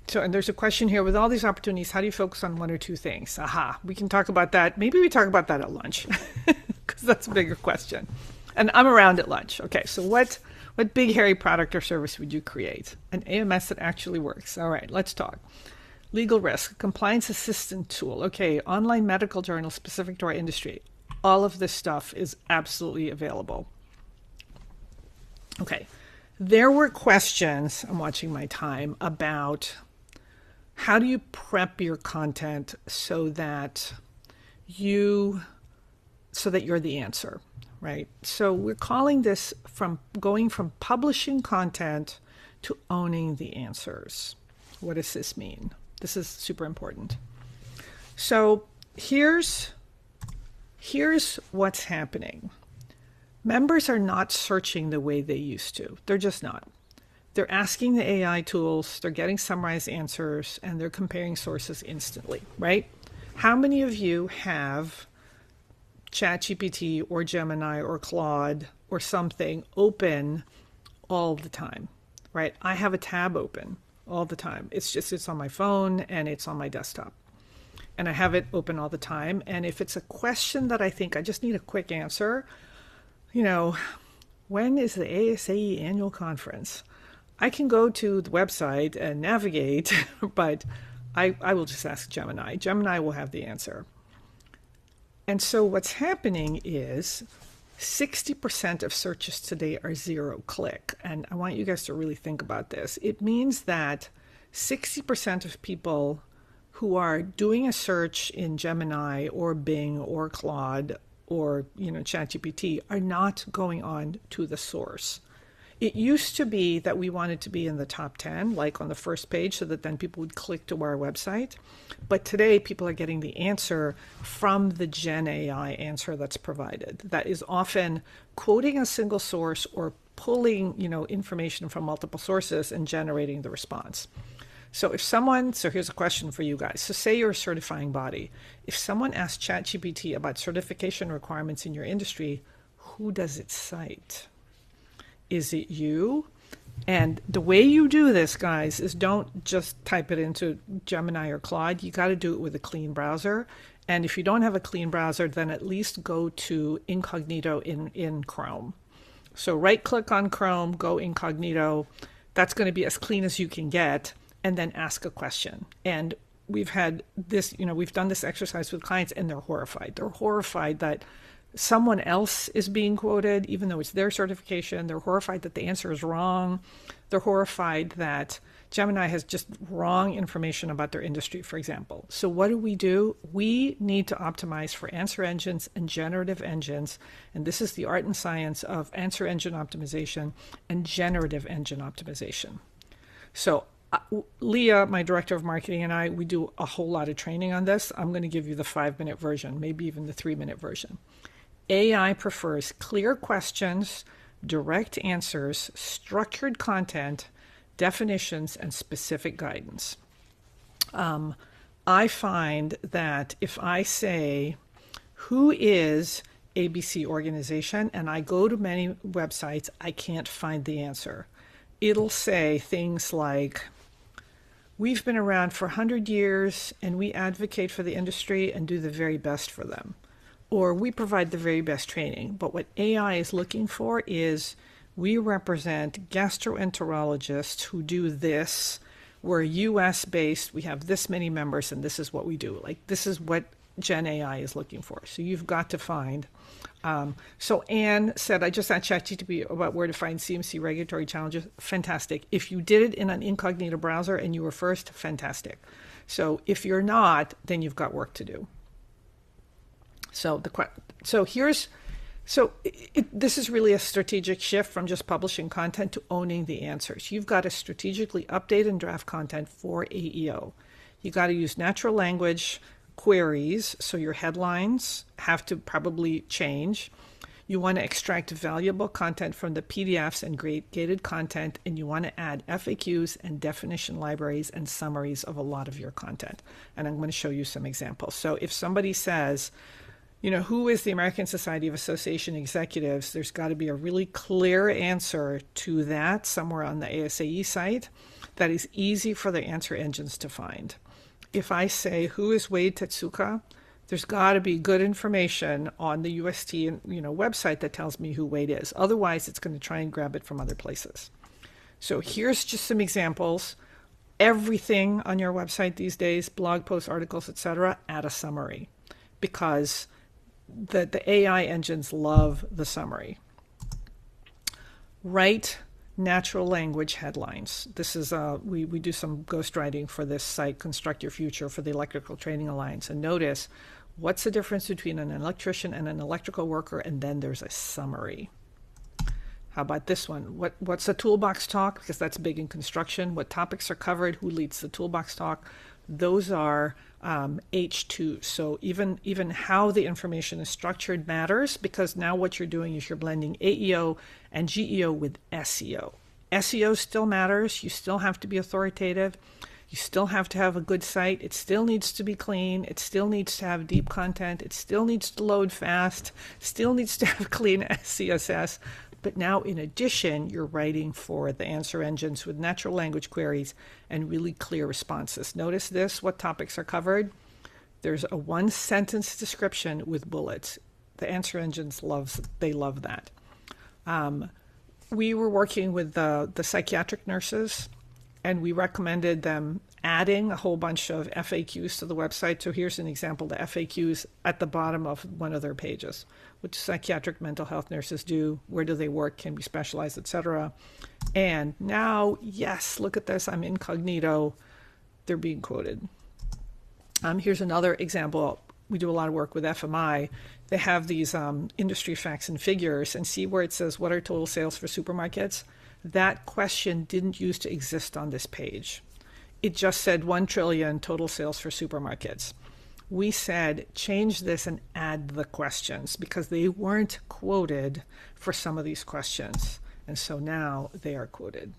So, and there's a question here, with all these opportunities, how do you focus on 1 or 2 things? Aha, we can talk about that. Maybe we talk about that at lunch, because that's a bigger question. And I'm around at lunch. Okay, so what What big, hairy product or service would you create? An AMS that actually works. All right, let's talk. Legal risk, compliance assistant tool. Okay, online medical journal specific to our industry. All of this stuff is absolutely available. Okay, there were questions, I'm watching my time, about how do you prep your content so that you're the answer, right? So we're calling this from going from publishing content to owning the answers. What does this mean? This is super important. So here's what's happening. Members are not searching the way they used to. They're just not. They're asking the AI tools, they're getting summarized answers, and they're comparing sources instantly, right? How many of you have ChatGPT or Gemini or Claude or something open all the time, right? I have a tab open all the time. It's on my phone and it's on my desktop. And I have it open all the time. And if it's a question that I think I just need a quick answer, when is the ASAE annual conference? I can go to the website and navigate, but I will just ask Gemini. Gemini will have the answer. And so what's happening is 60% of searches today are zero click. And I want you guys to really think about this. It means that 60% of people who are doing a search in Gemini or Bing or Claude or ChatGPT are not going on to the source. It used to be that we wanted to be in the top 10, like on the first page, so that then people would click to our website. But today, people are getting the answer from the Gen AI answer that's provided. That is often quoting a single source or pulling, information from multiple sources and generating the response. So here's a question for you guys. So say you're a certifying body. If someone asks ChatGPT about certification requirements in your industry, who does it cite? Is it you? And the way you do this, guys, is don't just type it into Gemini or Claude. You got to do it with a clean browser. And if you don't have a clean browser, then at least go to incognito in Chrome. So right click on Chrome, go incognito. That's going to be as clean as you can get. And then ask a question. And we've had this, we've done this exercise with clients and they're horrified. They're horrified that someone else is being quoted, even though it's their certification. They're horrified that the answer is wrong. They're horrified that Gemini has just wrong information about their industry, for example. So what do? We need to optimize for answer engines and generative engines. And this is the art and science of answer engine optimization and generative engine optimization. So Leah, my director of marketing, and we do a whole lot of training on this. I'm going to give you the 5-minute version, maybe even the 3-minute version. AI prefers clear questions, direct answers, structured content, definitions, and specific guidance. I find that if I say, who is ABC organization, and I go to many websites, I can't find the answer. It'll say things like, we've been around for 100 years and we advocate for the industry and do the very best for them. Or we provide the very best training. But what AI is looking for is, we represent gastroenterologists who do this. We're US based, we have this many members, and this is what we do. Like, this is what Gen AI is looking for. So you've got to find. So Anne said, I just asked ChatGPT about where to find CMC regulatory challenges. Fantastic. If you did it in an incognito browser and you were first, fantastic. So if you're not, then you've got work to do. This is really a strategic shift from just publishing content to owning the answers. You've got to strategically update and draft content for AEO. You got to use natural language queries, so your headlines have to probably change. You want to extract valuable content from the PDFs and gated content, and you want to add FAQs and definition libraries and summaries of a lot of your content. And I'm going to show you some examples. So if somebody says, who is the American Society of Association Executives? There's got to be a really clear answer to that somewhere on the ASAE site that is easy for the answer engines to find. If I say, who is Wade Tetsuka? There's got to be good information on the UST website that tells me who weight is. Otherwise, it's going to try and grab it from other places. So here's just some examples. Everything on your website these days, blog posts, articles, etc., add a summary, because the AI engines love the summary. Write natural language headlines. This is we do some ghostwriting for this site, Construct Your Future, for the Electrical Training Alliance. And notice, what's the difference between an electrician and an electrical worker? And then there's a summary. How about this one? What's a toolbox talk? Because that's big in construction. What topics are covered? Who leads the toolbox talk? Those are H2. So even how the information is structured matters, because now what you're doing is you're blending AEO and GEO with SEO. SEO still matters. You still have to be authoritative. You still have to have a good site. It still needs to be clean. It still needs to have deep content. It still needs to load fast. Still needs to have clean CSS. But now, in addition, you're writing for the answer engines with natural language queries and really clear responses. Notice this, what topics are covered. There's a one-sentence description with bullets. The answer engines love that. We were working with the psychiatric nurses, and we recommended them adding a whole bunch of FAQs to the website. So here's an example, the FAQs at the bottom of one of their pages. What do psychiatric mental health nurses do? Where do they work? Can we specialize, etc.? And now, yes, look at this. I'm incognito. They're being quoted. Here's another example. We do a lot of work with FMI. They have these industry facts and figures, and see where it says, what are total sales for supermarkets? That question didn't used to exist on this page. It just said 1 trillion total sales for supermarkets. We said, change this and add the questions, because they weren't quoted for some of these questions. And so now they are quoted.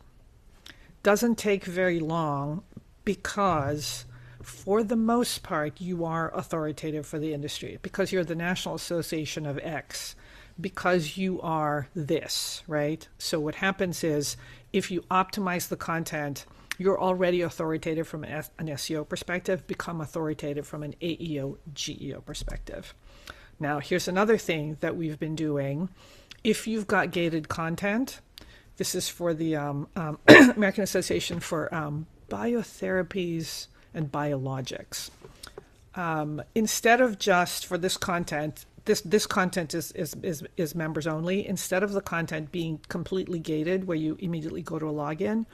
Doesn't take very long, because for the most part, you are authoritative for the industry, because you're the National Association of X, because you are this, right? So what happens is, if you optimize the content, you're already authoritative from an SEO perspective, become authoritative from an AEO, GEO perspective. Now, here's another thing that we've been doing. If you've got gated content, this is for the American Association for Biotherapies and Biologics. Instead of just for this content, this content is members only. Instead of the content being completely gated, where you immediately go to a login,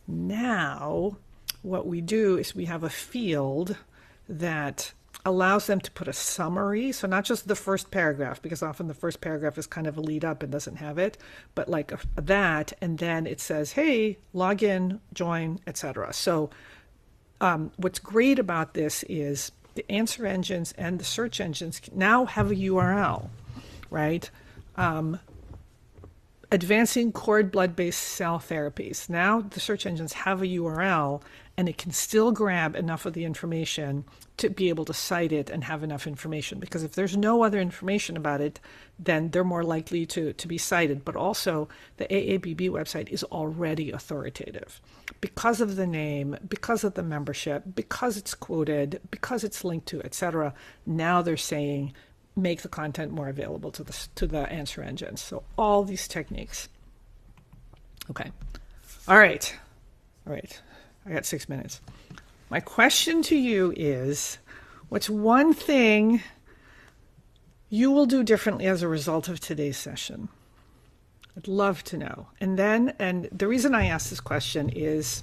now what we do is we have a field that allows them to put a summary. So not just the first paragraph, because often the first paragraph is kind of a lead up and doesn't have it, but like that, and then it says, hey, log in, join, etc. So what's great about this is the answer engines and the search engines now have a URL, right? Advancing cord blood-based cell therapies. Now the search engines have a URL, and it can still grab enough of the information to be able to cite it and have enough information. Because if there's no other information about it, then they're more likely to be cited. But also, the AABB website is already authoritative. Because of the name, because of the membership, because it's quoted, because it's linked to, etc. Now they're saying, make the content more available to the answer engines. So all these techniques. Okay. All right. I got 6 minutes. My question to you is, what's one thing you will do differently as a result of today's session? I'd love to know. And the reason I ask this question is,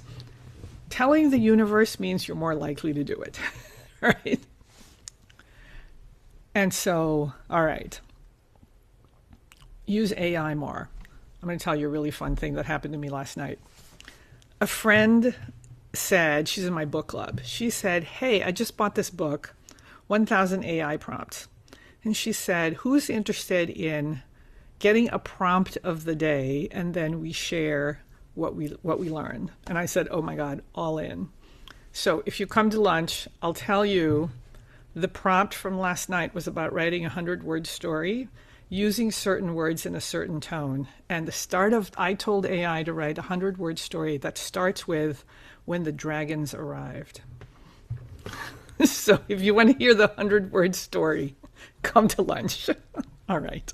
telling the universe means you're more likely to do it, right? And so, all right, use AI more. I'm going to tell you a really fun thing that happened to me last night. A friend said, she's in my book club, she said, hey, I just bought this book, 1000 AI Prompts. And she said, who's interested in getting a prompt of the day, and then we share what we learn? And I said, oh my God, all in. So if you come to lunch, I'll tell you, the prompt from last night was about writing a 100-word story using certain words in a certain tone. And the start of, I told AI to write a 100-word story that starts with, when the dragons arrived. So if you want to hear the 100-word story, come to lunch. All right.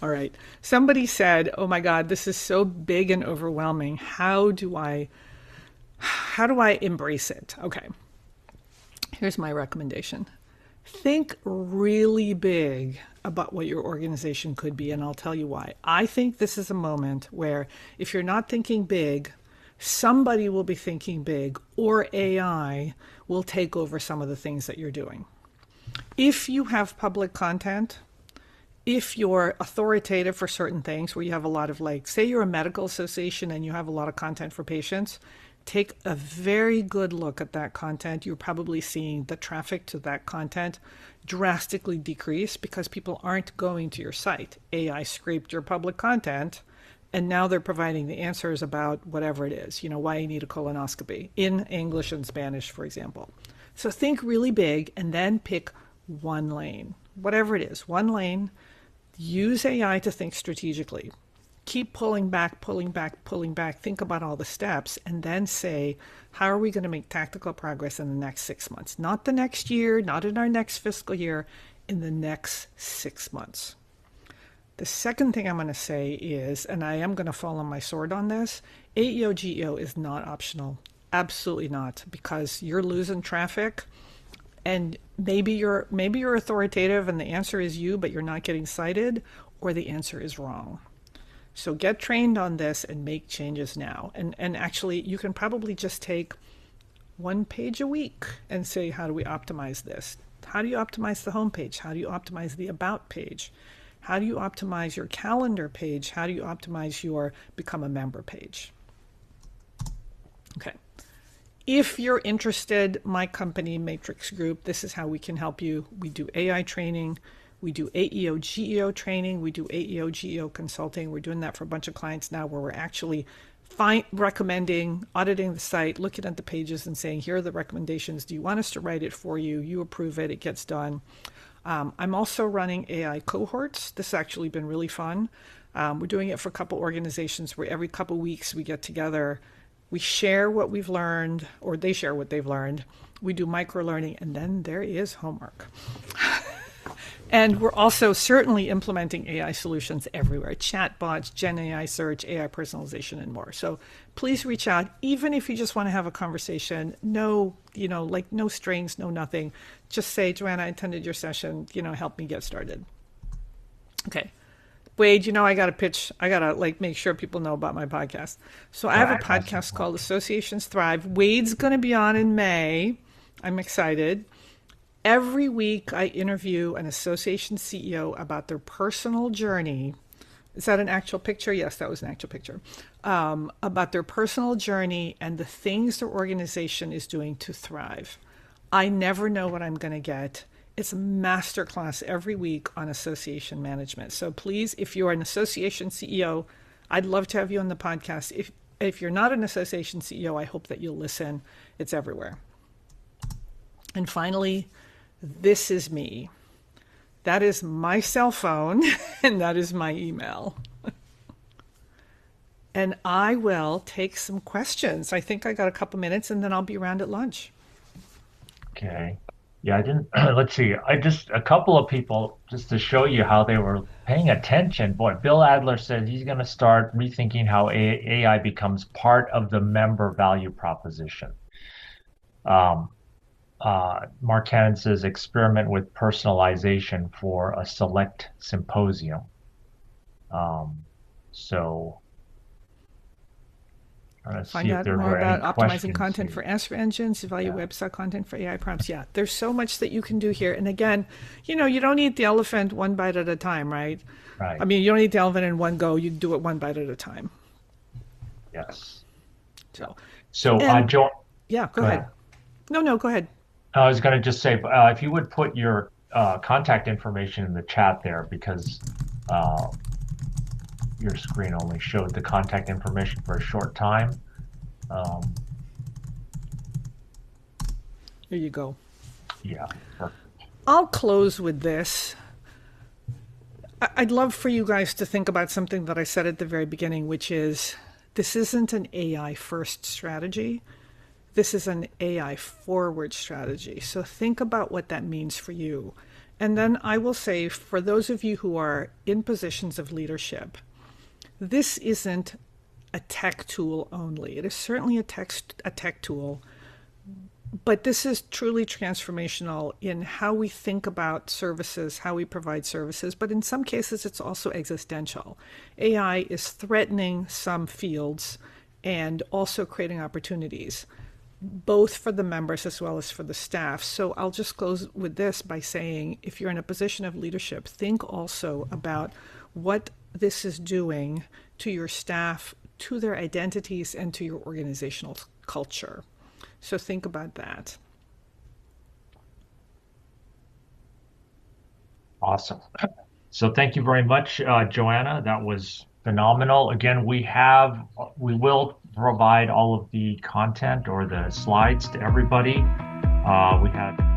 All right. Somebody said, "Oh my God, this is so big and overwhelming. How do I embrace it?" Okay. Here's my recommendation. Think really big about what your organization could be, and I'll tell you why. I think this is a moment where if you're not thinking big, somebody will be thinking big, or AI will take over some of the things that you're doing. If you have public content, if you're authoritative for certain things where you have a lot of, like, say you're a medical association and you have a lot of content for patients, take a very good look at that content. You're probably seeing the traffic to that content drastically decrease because people aren't going to your site. AI scraped your public content, and now they're providing the answers about whatever it is, why you need a colonoscopy in English and Spanish, for example. So think really big and then pick one lane, whatever it is, one lane. Use AI to think strategically. Keep pulling back, pulling back, pulling back. Think about all the steps and then say, how are we going to make tactical progress in the next 6 months? Not the next year, not in our next fiscal year, in the next 6 months. The second thing I'm going to say is, and I am going to fall on my sword on this, AEO GEO is not optional. Absolutely not, because you're losing traffic. And maybe you're authoritative and the answer is you, but you're not getting cited, or the answer is wrong. So get trained on this and make changes now. And actually, you can probably just take 1 page a week and say, how do we optimize this? How do you optimize the homepage? How do you optimize the about page? How do you optimize your calendar page? How do you optimize your become a member page? Okay. If you're interested, my company, Matrix Group, this is how we can help you. We do AI training. We do AEO GEO training. We do AEO GEO consulting. We're doing that for a bunch of clients now where we're actually recommending, auditing the site, looking at the pages and saying, here are the recommendations. Do you want us to write it for you? You approve it. It gets done. I'm also running AI cohorts. This has actually been really fun. We're doing it for a couple organizations where every couple weeks we get together. We share what we've learned, or they share what they've learned. We do micro-learning, and then there is homework. And we're also certainly implementing AI solutions everywhere. Chatbots, Gen AI search, AI personalization, and more. So please reach out, even if you just want to have a conversation. No, no strings, no nothing. Just say, Joanna, I attended your session, help me get started. Okay. Wade, I got to pitch. I got to make sure people know about my podcast. So I have a podcast called Associations Thrive. Wade's going to be on in May. I'm excited. Every week I interview an association CEO about their personal journey. Is that an actual picture? Yes, that was an actual picture. About their personal journey and the things their organization is doing to thrive. I never know what I'm going to get. It's a masterclass every week on association management. So please, if you're an association CEO, I'd love to have you on the podcast. If you're not an association CEO, I hope that you'll listen. It's everywhere. And finally, this is me. That is my cell phone, and that is my email. And I will take some questions. I think I got a couple minutes, and then I'll be around at lunch. Okay. Yeah, I didn't. Let's see. A couple of people, just to show you how they were paying attention. Boy, Bill Adler said he's going to start rethinking how AI becomes part of the member value proposition. Mark Cannon says experiment with personalization for a select symposium. So Find out more about optimizing content for answer engines, evaluate website content for AI prompts. Yeah, there's so much that you can do here. And again, you don't eat the elephant one bite at a time, right? Right. I mean, you don't eat the elephant in one go. You do it one bite at a time. Yes. So Joe. Yeah, go ahead. No, go ahead. I was going to just say, if you would put your contact information in the chat there, because your screen only showed the contact information for a short time. Here you go. Yeah. Perfect. I'll close with this. I'd love for you guys to think about something that I said at the very beginning, which is this isn't an AI first strategy. This is an AI forward strategy. So think about what that means for you. And then I will say, for those of you who are in positions of leadership, this isn't a tech tool only. It is certainly a tech tool, but this is truly transformational in how we think about services, how we provide services, but in some cases it's also existential. AI is threatening some fields and also creating opportunities, both for the members as well as for the staff. So I'll just close with this by saying, if you're in a position of leadership, think also about what this is doing to your staff, to their identities, and to your organizational culture. So think about that. Awesome. So thank you very much, Joanna. That was phenomenal. Again, we will provide all of the content or the slides to everybody. We had